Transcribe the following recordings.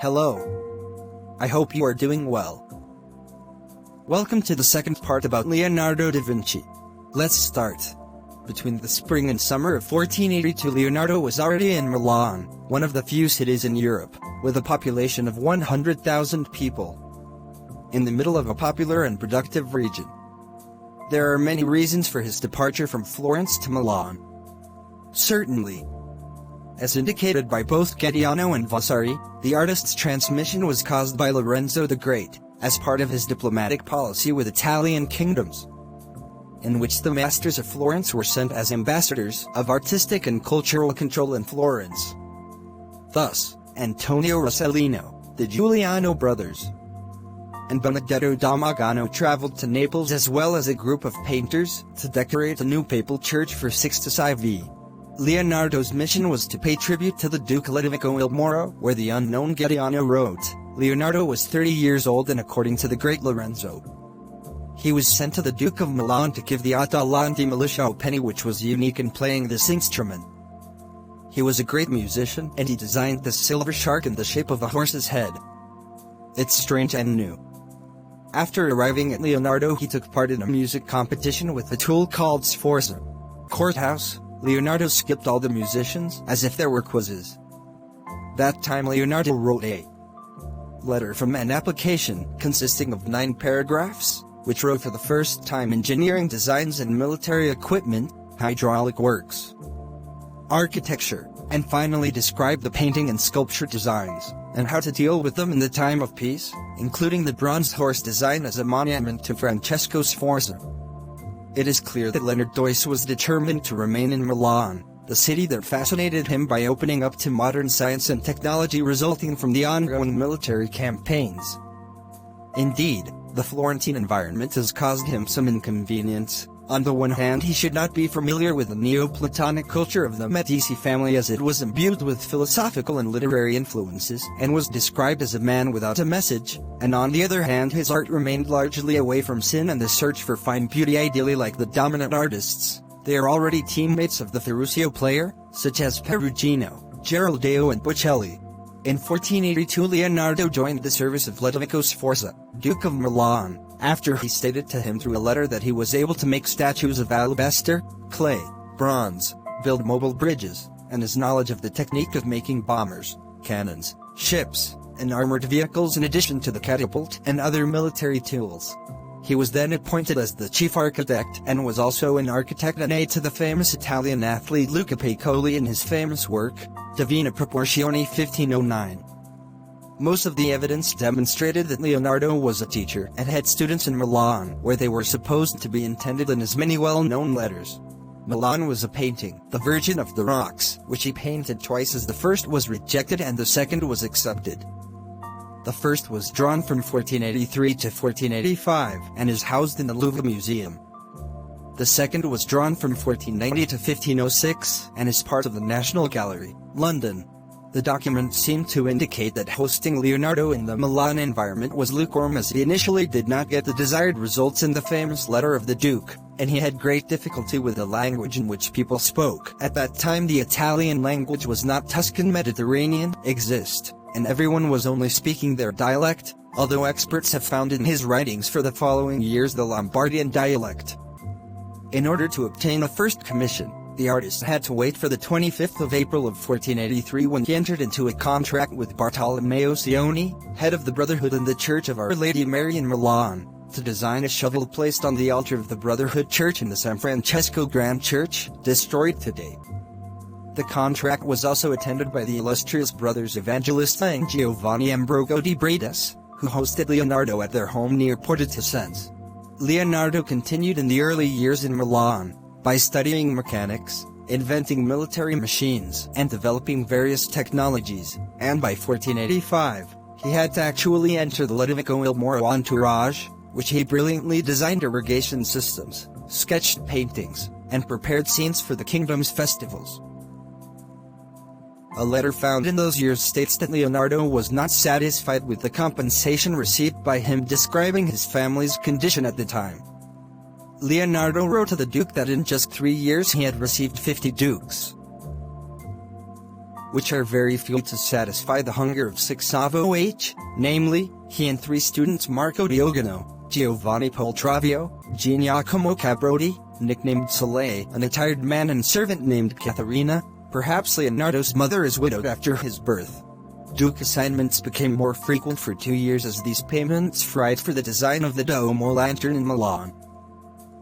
Hello. I hope you are doing well. Welcome to the second part about Leonardo da Vinci. Let's start. Between the spring and summer of 1482, Leonardo was already in Milan, one of the few cities in Europe, with a population of 100,000 people. In the middle of a popular and productive region. There are many reasons for his departure from Florence to Milan. Certainly. As indicated by both Getiano and Vasari, the artist's transmission was caused by Lorenzo the Great, as part of his diplomatic policy with Italian kingdoms, in which the masters of Florence were sent as ambassadors of artistic and cultural control in Florence. Thus, Antonio Rossellino, the Giuliano brothers, and Benedetto da Magano traveled to Naples as well as a group of painters to decorate a new papal church for Sixtus IV. Leonardo's mission was to pay tribute to the Duke Lodovico il Moro, where the unknown Getiano wrote, Leonardo was 30 years old and according to the great Lorenzo, he was sent to the Duke of Milan to give the Atalante militia a penny, which was unique in playing this instrument. He was a great musician and he designed this silver shark in the shape of a horse's head. It's strange and new. After arriving at Leonardo, he took part in a music competition with a tool called Sforza. Courthouse, Leonardo skipped all the musicians as if there were quizzes. That time Leonardo wrote a letter from an application consisting of 9 paragraphs, which wrote for the first time engineering designs and military equipment, hydraulic works, architecture, and finally described the painting and sculpture designs, and how to deal with them in the time of peace, including the bronze horse design as a monument to Francesco Sforza. It is clear that Leonard Dois was determined to remain in Milan, the city that fascinated him by opening up to modern science and technology resulting from the ongoing military campaigns. Indeed, the Florentine environment has caused him some inconvenience. On the one hand, he should not be familiar with the Neoplatonic culture of the Medici family, as it was imbued with philosophical and literary influences and was described as a man without a message, and on the other hand his art remained largely away from sin and the search for fine beauty, ideally like the dominant artists. They are already teammates of the Ferruccio player, such as Perugino, Geraldeo and Boccelli. In 1482 Leonardo joined the service of Lodovico Sforza, Duke of Milan, after he stated to him through a letter that he was able to make statues of alabaster, clay, bronze, build mobile bridges, and his knowledge of the technique of making bombers, cannons, ships, and armored vehicles in addition to the catapult and other military tools. He was then appointed as the chief architect and was also an architect and aide to the famous Italian athlete Luca Pacioli in his famous work, Divina Proporzione 1509. Most of the evidence demonstrated that Leonardo was a teacher and had students in Milan, where they were supposed to be intended in as many well-known letters. Milan was a painting, The Virgin of the Rocks, which he painted twice, as the first was rejected and the second was accepted. The first was drawn from 1483 to 1485 and is housed in the Louvre Museum. The second was drawn from 1490 to 1506 and is part of the National Gallery, London. The documents seem to indicate that hosting Leonardo in the Milan environment was lukewarm, as he initially did not get the desired results in the famous letter of the Duke, and he had great difficulty with the language in which people spoke. At that time the Italian language was not Tuscan Mediterranean exist, and everyone was only speaking their dialect, although experts have found in his writings for the following years the Lombardian dialect. In order to obtain a first commission, the artist had to wait for the 25th of April of 1483, when he entered into a contract with Bartolomeo Sioni, head of the Brotherhood in the Church of Our Lady Mary in Milan, to design a shovel placed on the altar of the Brotherhood Church in the San Francesco Grand Church, destroyed today. The contract was also attended by the illustrious brothers Evangelista and Giovanni Ambrogo di Bredas, who hosted Leonardo at their home near Porta Ticense. Leonardo continued in the early years in Milan, by studying mechanics, inventing military machines, and developing various technologies, and by 1485, he had to actually enter the Lodovico il Moro entourage, which he brilliantly designed irrigation systems, sketched paintings, and prepared scenes for the kingdom's festivals. A letter found in those years states that Leonardo was not satisfied with the compensation received by him, describing his family's condition at the time. Leonardo wrote to the Duke that in just 3 years he had received 50 dukes. which are very few to satisfy the hunger of 6 of namely, he and 3 students Marco Diogano, Giovanni Poltravio, Giacomo Cabrodi, nicknamed Soleil, an attired man and servant named Katharina. Perhaps Leonardo's mother is widowed after his birth. Duke assignments became more frequent for 2 years as these payments fried for the design of the Duomo lantern in Milan.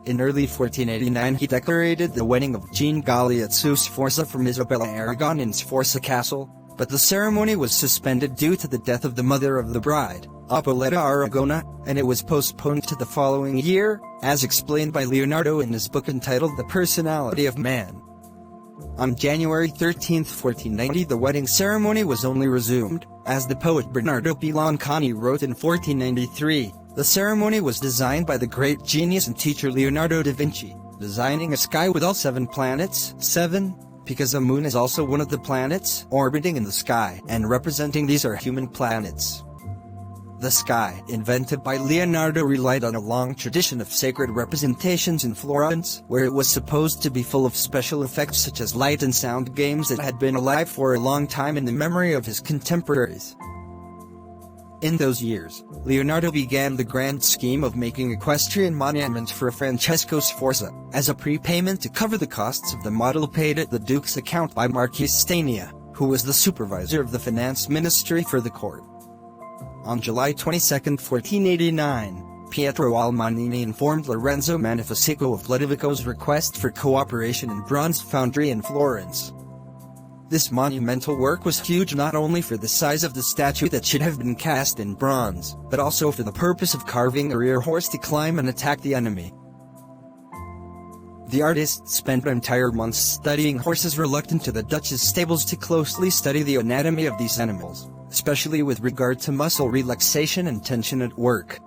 In early 1489 he decorated the wedding of Jean Galeazzo Sforza from Isabella Aragon in Sforza Castle, but the ceremony was suspended due to the death of the mother of the bride, Apolletta Aragona, and it was postponed to the following year, as explained by Leonardo in his book entitled The Personality of Man. On January 13, 1490 the wedding ceremony was only resumed, as the poet Bernardo Bilancani wrote in 1493, the ceremony was designed by the great genius and teacher Leonardo da Vinci, designing a sky with all 7 planets, 7, because a moon is also one of the planets orbiting in the sky, and representing these are human planets. The sky, invented by Leonardo, relied on a long tradition of sacred representations in Florence, where it was supposed to be full of special effects such as light and sound games that had been alive for a long time in the memory of his contemporaries. In those years, Leonardo began the grand scheme of making equestrian monuments for Francesco Sforza, as a prepayment to cover the costs of the model paid at the Duke's account by Marquis Stania, who was the supervisor of the finance ministry for the court. On July 22, 1489, Pietro Almanini informed Lorenzo Magnifico of Ludovico's request for cooperation in bronze foundry in Florence. This monumental work was huge not only for the size of the statue that should have been cast in bronze, but also for the purpose of carving a rear horse to climb and attack the enemy. The artist spent entire months studying horses, reluctant to the Dutch's stables to closely study the anatomy of these animals, especially with regard to muscle relaxation and tension at work.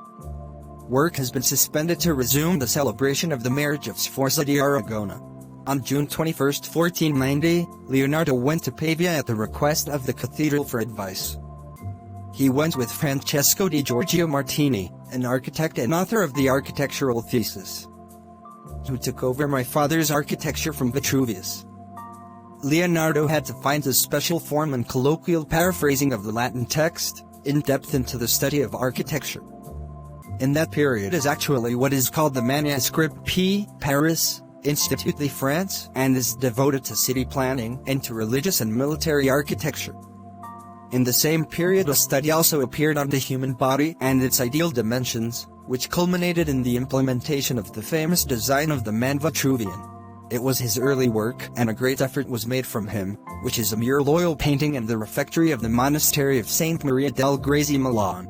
Work has been suspended to resume the celebration of the marriage of Sforza di Aragona. On June 21, 1490, Leonardo went to Pavia at the request of the cathedral for advice. He went with Francesco di Giorgio Martini, an architect and author of the architectural thesis, who took over my father's architecture from Vitruvius. Leonardo had to find a special form and colloquial paraphrasing of the Latin text, in depth into the study of architecture. In that period is actually what is called the Manuscript P. Paris, Institut de France, and is devoted to city planning and to religious and military architecture. In the same period a study also appeared on the human body and its ideal dimensions, which culminated in the implementation of the famous design of the man Vitruvian. It was his early work, and a great effort was made from him, which is a mural oil painting in the refectory of the monastery of Saint Maria del Grazie, Milan.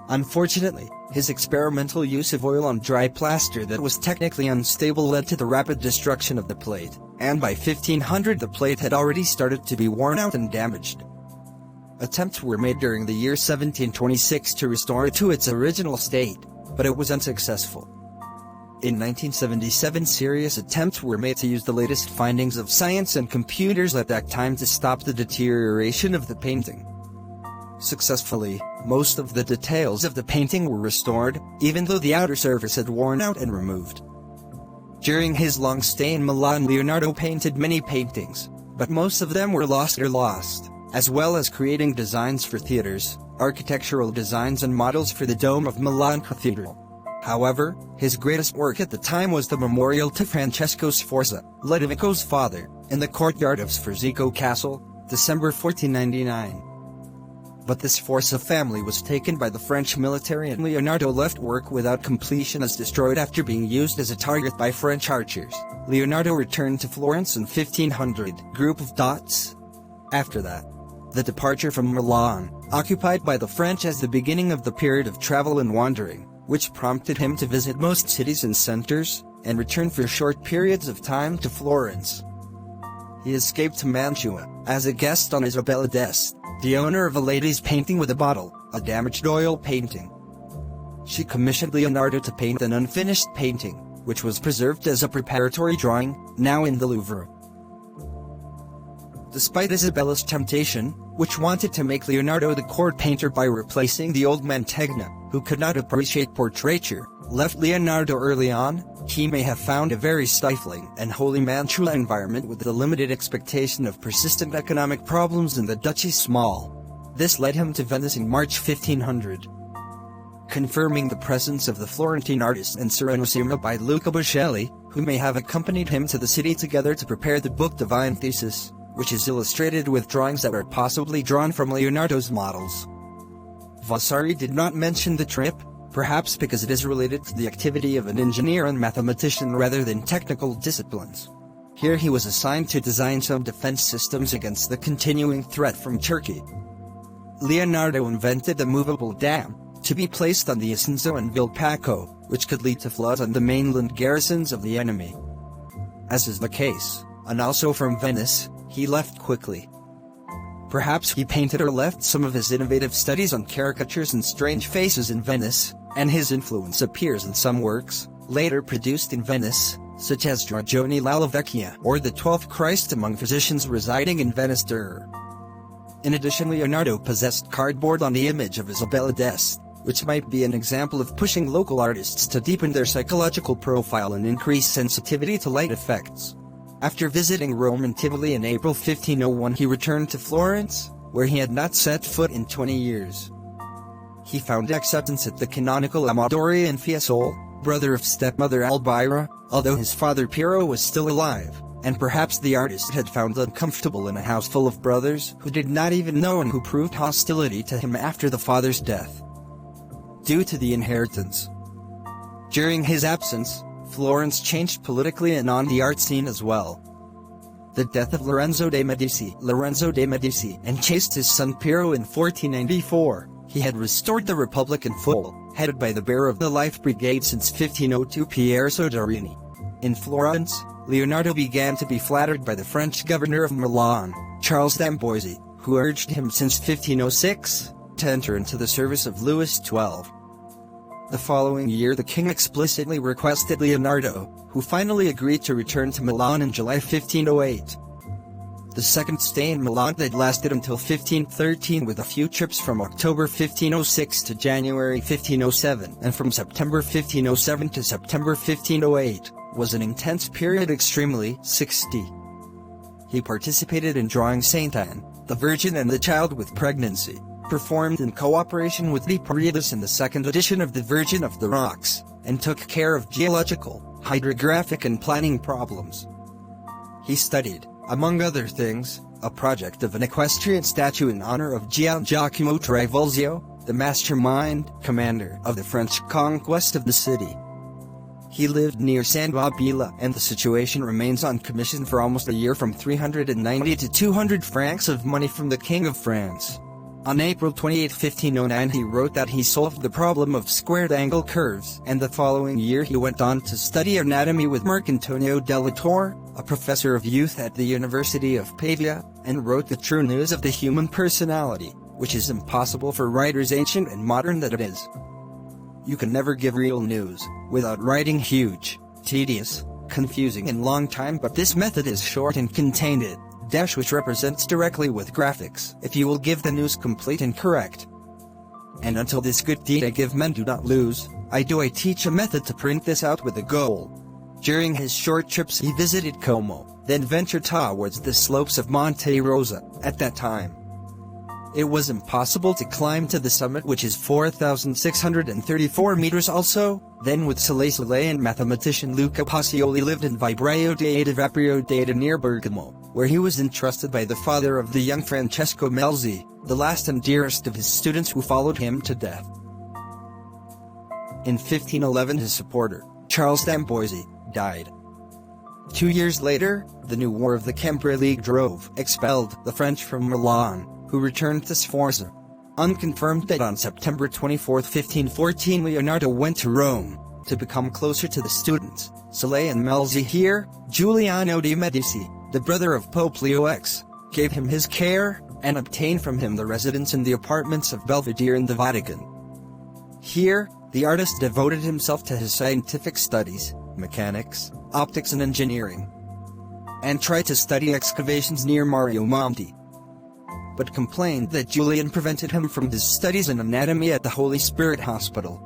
Unfortunately, his experimental use of oil on dry plaster that was technically unstable led to the rapid destruction of the plate, and by 1500 the plate had already started to be worn out and damaged. Attempts were made during the year 1726 to restore it to its original state, but it was unsuccessful. In 1977 serious attempts were made to use the latest findings of science and computers at that time to stop the deterioration of the painting. Successfully, most of the details of the painting were restored, even though the outer surface had worn out and removed. During his long stay in Milan, Leonardo painted many paintings, but most of them were lost, as well as creating designs for theaters, architectural designs and models for the dome of Milan Cathedral. However, his greatest work at the time was the memorial to Francesco Sforza, Ludovico's father, in the courtyard of Sforzico Castle, December 1499. But the Sforza family was taken by the French military and Leonardo left work without completion as destroyed after being used as a target by French archers. Leonardo returned to Florence in 1500. Group of dots. After that, the departure from Milan, occupied by the French as the beginning of the period of travel and wandering, which prompted him to visit most cities and centers, and return for short periods of time to Florence. He escaped to Mantua, as a guest on Isabella d'Este, the owner of a lady's painting with a bottle, a damaged oil painting. She commissioned Leonardo to paint an unfinished painting, which was preserved as a preparatory drawing, now in the Louvre. Despite Isabella's temptation, which wanted to make Leonardo the court painter by replacing the old Mantegna, who could not appreciate portraiture, left Leonardo early on, he may have found a very stifling and wholly Mantua environment with the limited expectation of persistent economic problems in the Duchy small. This led him to Venice in March 1500. Confirming the presence of the Florentine artist and Serenissima by Luca Boscelli, who may have accompanied him to the city together to prepare the book Divine Thesis, which is illustrated with drawings that were possibly drawn from Leonardo's models. Vasari did not mention the trip, perhaps because it is related to the activity of an engineer and mathematician rather than technical disciplines. Here he was assigned to design some defense systems against the continuing threat from Turkey. Leonardo invented the movable dam, to be placed on the Isonzo and Vilpaco, which could lead to floods on the mainland garrisons of the enemy. As is the case, and also from Venice, he left quickly. Perhaps he painted or left some of his innovative studies on caricatures and strange faces in Venice, and his influence appears in some works, later produced in Venice, such as Giorgione Lalavecchia or the 12th Christ among physicians residing in Venice. In addition, Leonardo possessed cardboard on the image of Isabella d'Este, which might be an example of pushing local artists to deepen their psychological profile and increase sensitivity to light effects. After visiting Rome and Tivoli in April 1501, he returned to Florence, where he had not set foot in 20 years. He found acceptance at the canonical Amadori in Fiesole, brother of stepmother Elvira, although his father Piero was still alive, and perhaps the artist had found uncomfortable in a house full of brothers who did not even know and who proved hostility to him after the father's death, due to the inheritance. During his absence, Florence changed politically and on the art scene as well. The death of Lorenzo de' Medici enchased his son Piero in 1494. He had restored the Republic in full, headed by the bearer of the Life Brigade since 1502 Pier Soderini. In Florence, Leonardo began to be flattered by the French governor of Milan, Charles d'Amboise, who urged him since 1506 to enter into the service of Louis XII. The following year the king explicitly requested Leonardo, who finally agreed to return to Milan in July 1508. The second stay in Milan that lasted until 1513 with a few trips from October 1506 to January 1507 and from September 1507 to September 1508, was an intense period. Extremely 60. He participated in drawing Saint Anne, the Virgin and the Child with Pregnancy, performed in cooperation with Leopoldius in the second edition of the Virgin of the Rocks, and took care of geological, hydrographic and planning problems. He studied, among other things, a project of an equestrian statue in honor of Gian Giacomo Trivulzio, the mastermind, commander of the French conquest of the city. He lived near San Babila, and the situation remains on commission for almost a year, from 390 to 200 francs of money from the King of France. On April 28, 1509 he wrote that he solved the problem of squared angle curves, and the following year he went on to study anatomy with Marcantonio della Torre, a professor of youth at the University of Pavia, and wrote The True News of the Human Personality, which is impossible for writers ancient and modern that it is. You can never give real news without writing huge, tedious, confusing and long time, but this method is short and contained it, which represents directly with graphics, if you will give the news complete and correct. And until this good deed I give men do not lose, I teach a method to print this out with a goal. During his short trips he visited Como, then ventured towards the slopes of Monte Rosa. At that time, it was impossible to climb to the summit, which is 4,634 meters also. Then with Soleil and mathematician Luca Pacioli lived in Vibraio de Vaprio d'Ada near Bergamo, where he was entrusted by the father of the young Francesco Melzi, the last and dearest of his students who followed him to death. In 1511 his supporter, Charles d'Amboise, died. 2 years later, the new war of the Cambrai League expelled the French from Milan, who returned to Sforza. Unconfirmed date on September 24, 1514 Leonardo went to Rome, to become closer to the students, Soleil and Melzi. Here, Giuliano de' Medici, the brother of Pope Leo X, gave him his care, and obtained from him the residence in the apartments of Belvedere in the Vatican. Here, the artist devoted himself to his scientific studies, mechanics, optics and engineering, and tried to study excavations near Mario Monti. but complained that Julian prevented him from his studies in anatomy at the Holy Spirit Hospital.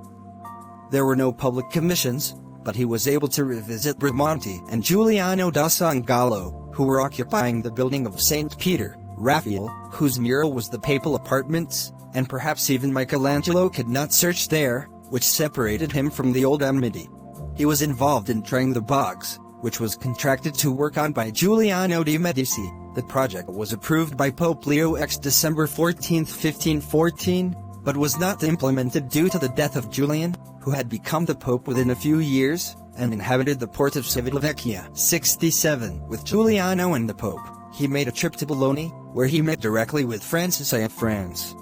There were no public commissions, but he was able to revisit Bramante and Giuliano da San Gallo, who were occupying the building of St. Peter, Raphael, whose mural was the papal apartments, and perhaps even Michelangelo could not search there, which separated him from the old enmity. He was involved in trying the bogs, which was contracted to work on by Giuliano de' Medici. The project was approved by Pope Leo X December 14, 1514, but was not implemented due to the death of Julian, who had become the pope within a few years, and inhabited the port of Civitavecchia. 67. With Giuliano and the pope, he made a trip to Bologna, where he met directly with Francis I of France.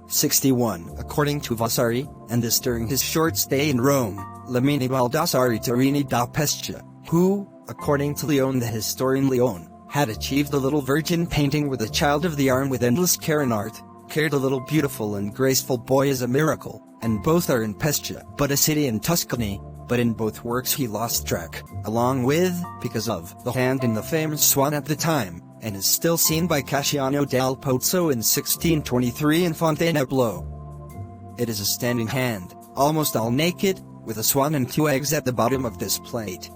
61. According to Vasari, and this during his short stay in Rome, Lamini Baldassari Torini da Pescia, who, according to Leone the historian Leone, had achieved the little Virgin painting with a child of the arm with endless care and art, carried a little beautiful and graceful boy as a miracle, and both are in Pescia, but a city in Tuscany, but in both works he lost track, along with, because of, the hand in the famous swan at the time, and is still seen by Casciano dal Pozzo in 1623 in Fontainebleau. It is a standing hand, almost all naked, with a swan and two eggs at the bottom of this plate.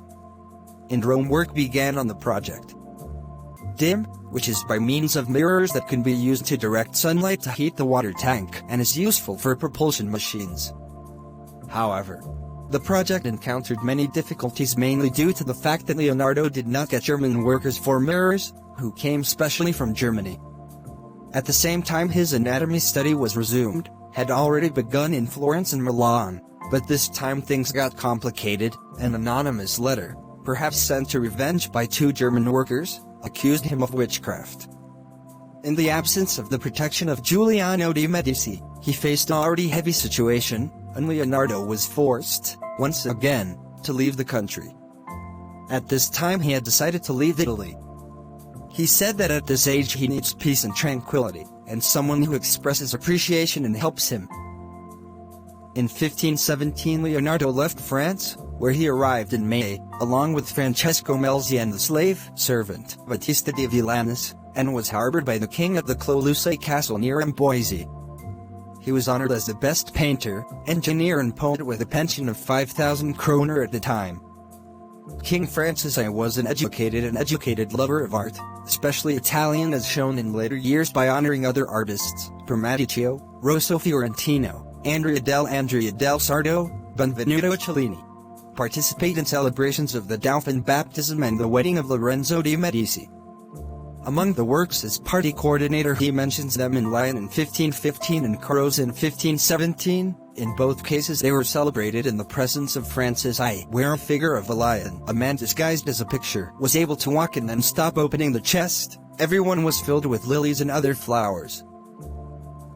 In Rome work began on the project. Dim, which is by means of mirrors that can be used to direct sunlight to heat the water tank and is useful for propulsion machines. However, the project encountered many difficulties mainly due to the fact that Leonardo did not get German workers for mirrors, who came specially from Germany. At the same time his anatomy study was resumed, had already begun in Florence and Milan, but this time things got complicated. An anonymous letter, perhaps sent to revenge by two German workers, accused him of witchcraft. In the absence of the protection of Giuliano de' Medici, he faced an already heavy situation, and Leonardo was forced, once again, to leave the country. At this time he had decided to leave Italy. He said that at this age he needs peace and tranquility, and someone who expresses appreciation and helps him. In 1517 Leonardo left France, where he arrived in May, along with Francesco Melzi and the slave servant Battista di Villanis, and was harbored by the king at the Cloluce castle near Amboise. He was honored as the best painter, engineer and poet with a pension of 5,000 kroner at the time. King Francis I was an educated lover of art, especially Italian as shown in later years by honoring other artists, Primaticcio, Rosso Fiorentino, Andrea del Sardo, Benvenuto Cellini. Participate in celebrations of the Dauphin baptism and the wedding of Lorenzo de' Medici. Among the works as party coordinator he mentions them in Lyon in 1515 and Corros in 1517, in both cases they were celebrated in the presence of Francis I, where a figure of a lion, a man disguised as a picture, was able to walk and then stop opening the chest. Everyone was filled with lilies and other flowers,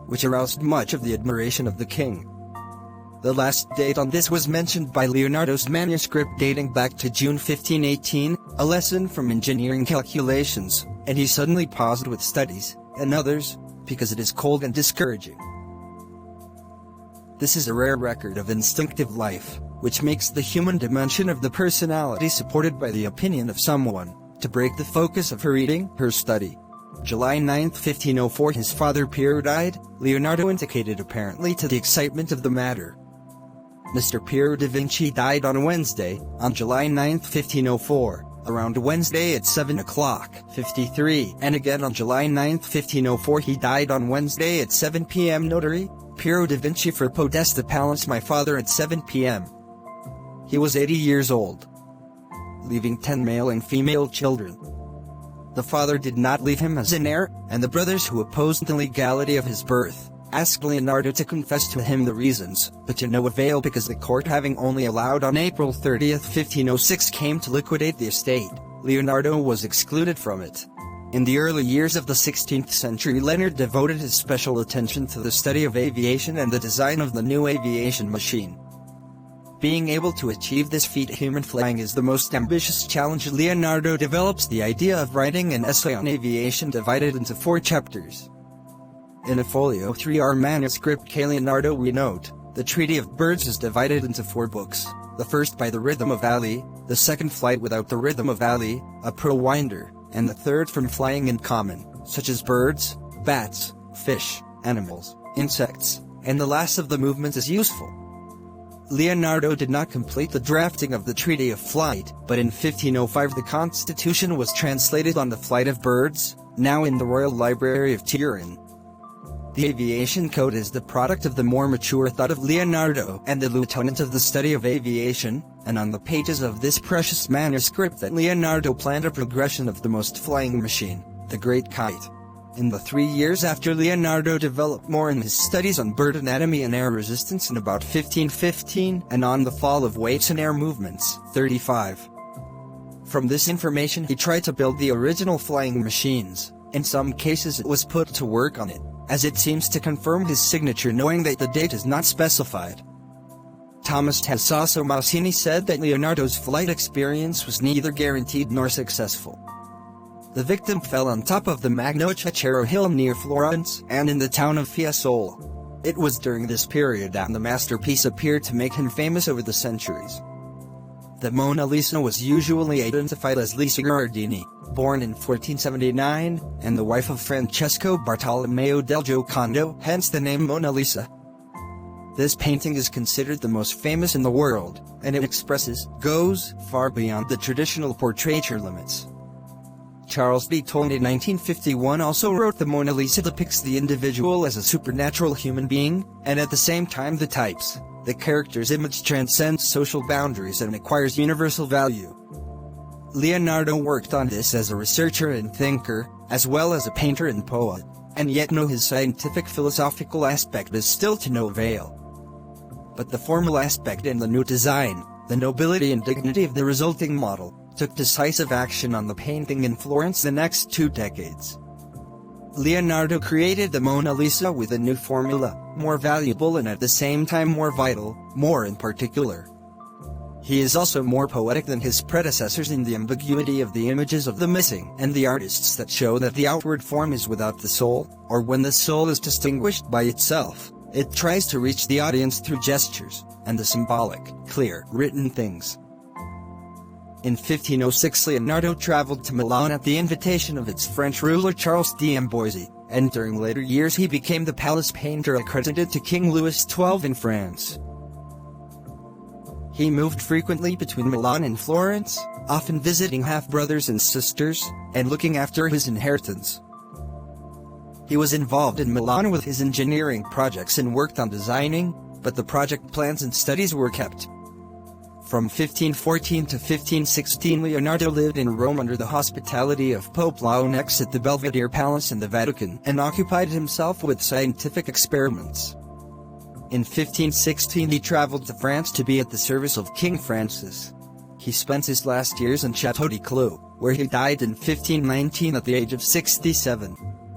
which aroused much of the admiration of the king. The last date on this was mentioned by Leonardo's manuscript dating back to June 1518, a lesson from engineering calculations, and he suddenly paused with studies, and others, because it is cold and discouraging. This is a rare record of instinctive life, which makes the human dimension of the personality supported by the opinion of someone, to break the focus of her reading, her study. July 9, 1504 his father Piero died, Leonardo indicated apparently to the excitement of the matter. Mr. Piero da Vinci died on Wednesday, on July 9, 1504, around Wednesday at 7 o'clock, 53, and again on July 9, 1504 he died on Wednesday at 7 p.m. Notary, Piero da Vinci for Podesta Palace my father at 7 p.m. He was 80 years old, leaving 10 male and female children. The father did not leave him as an heir, and the brothers who opposed the legality of his birth asked Leonardo to confess to him the reasons, but to no avail because the court having only allowed on April 30, 1506 came to liquidate the estate, Leonardo was excluded from it. In the early years of the 16th century Leonard devoted his special attention to the study of aviation and the design of the new aviation machine. Being able to achieve this feat human flying is the most ambitious challenge. Leonardo develops the idea of writing an essay on aviation divided into 4 chapters. In a folio 3R manuscript K. Leonardo we note, the Treaty of Birds is divided into 4 books, the first by the Rhythm of Ali, the second Flight without the Rhythm of Ali, a pro-winder, and the third from Flying in Common, such as Birds, bats, fish, animals, insects, and the last of the movements is useful. Leonardo did not complete the drafting of the Treaty of Flight, but in 1505 the Constitution was translated on the flight of birds, now in the Royal Library of Turin. The aviation code is the product of the more mature thought of Leonardo and the lieutenant of the study of aviation, and on the pages of this precious manuscript that Leonardo planned a progression of the most flying machine, the Great Kite. In the 3 years after Leonardo developed more in his studies on bird anatomy and air resistance in about 1515, and on the fall of weights and air movements, 35. From this information he tried to build the original flying machines. In some cases it was put to work on it, as it seems to confirm his signature knowing that the date is not specified. Thomas Tasso Massini said that Leonardo's flight experience was neither guaranteed nor successful. The victim fell on top of the Magno Cecchero hill near Florence and in the town of Fiesole. It was during this period that the masterpiece appeared to make him famous over the centuries. The Mona Lisa was usually identified as Lisa Gherardini, born in 1479, and the wife of Francesco Bartolomeo del Giocondo, hence the name Mona Lisa. This painting is considered the most famous in the world, and it goes far beyond the traditional portraiture limits. Charles B. Tone in 1951 also wrote the Mona Lisa depicts the individual as a supernatural human being, and at the same time the character's image transcends social boundaries and acquires universal value. Leonardo worked on this as a researcher and thinker, as well as a painter and poet, and yet his scientific philosophical aspect is still to no avail. But the formal aspect in the new design, the nobility and dignity of the resulting model, took decisive action on the painting in Florence the next 2 decades. Leonardo created the Mona Lisa with a new formula, more valuable and at the same time more vital, more in particular. He is also more poetic than his predecessors in the ambiguity of the images of the missing and the artists that show that the outward form is without the soul, or when the soul is distinguished by itself, it tries to reach the audience through gestures, and the symbolic, clear, written things. In 1506 Leonardo traveled to Milan at the invitation of its French ruler Charles d'Amboise, and during later years he became the palace painter accredited to King Louis XII in France. He moved frequently between Milan and Florence, often visiting half-brothers and sisters, and looking after his inheritance. He was involved in Milan with his engineering projects and worked on designing, but the project plans and studies were kept. From 1514 to 1516 Leonardo lived in Rome under the hospitality of Pope Leon X at the Belvedere Palace in the Vatican and occupied himself with scientific experiments. In 1516 he traveled to France to be at the service of King Francis. He spent his last years in Château de Clou, where he died in 1519 at the age of 67.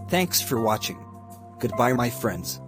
Thanks for watching. Goodbye my friends.